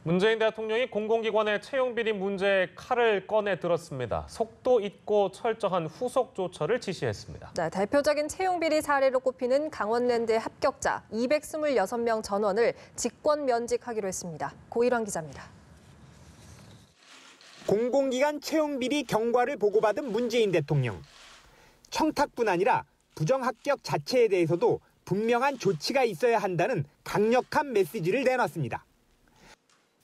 문재인 대통령이 공공기관의 채용 비리 문제에 칼을 꺼내 들었습니다. 속도 있고 철저한 후속 조처를 지시했습니다. 네, 대표적인 채용 비리 사례로 꼽히는 강원랜드의 합격자 226명 전원을 직권 면직하기로 했습니다. 고일환 기자입니다. 공공기관 채용 비리 경과를 보고받은 문재인 대통령. 청탁뿐 아니라 부정합격 자체에 대해서도 분명한 조치가 있어야 한다는 강력한 메시지를 내놨습니다.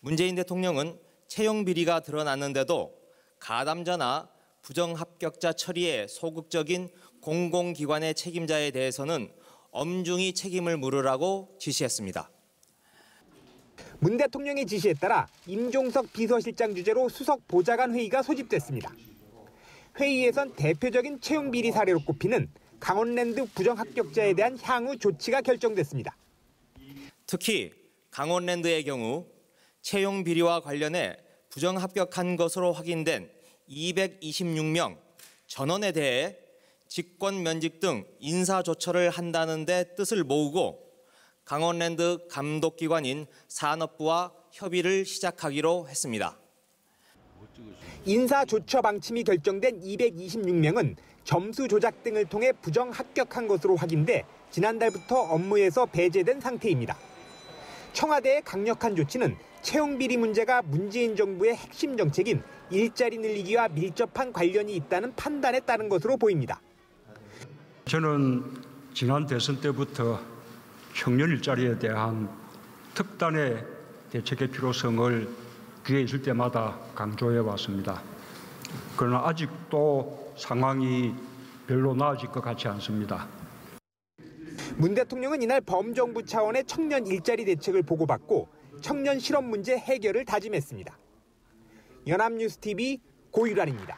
문재인 대통령은 채용 비리가 드러났는데도 가담자나 부정합격자 처리에 소극적인 공공기관의 책임자에 대해서는 엄중히 책임을 물으라고 지시했습니다. 문 대통령의 지시에 따라 임종석 비서실장 주재로 수석 보좌관 회의가 소집됐습니다. 회의에선 대표적인 채용 비리 사례로 꼽히는 강원랜드 부정합격자에 대한 향후 조치가 결정됐습니다. 특히 강원랜드의 경우 채용 비리와 관련해 부정합격한 것으로 확인된 226명 전원에 대해 직권 면직 등 인사조처를 한다는 데 뜻을 모으고 강원랜드 감독기관인 산업부와 협의를 시작하기로 했습니다. 인사조처 방침이 결정된 226명은 점수 조작 등을 통해 부정합격한 것으로 확인돼 지난달부터 업무에서 배제된 상태입니다. 청와대의 강력한 조치는 채용 비리 문제가 문재인 정부의 핵심 정책인 일자리 늘리기와 밀접한 관련이 있다는 판단에 따른 것으로 보입니다. 저는 지난 대선 때부터 청년 일자리에 대한 특단의 대책의 필요성을 기회 있을 때마다 강조해 왔습니다. 그러나 아직도 상황이 별로 나아질 것 같지 않습니다. 문 대통령은 이날 범정부 차원의 청년 일자리 대책을 보고받고 청년 실업 문제 해결을 다짐했습니다. 연합뉴스TV 고일환입니다.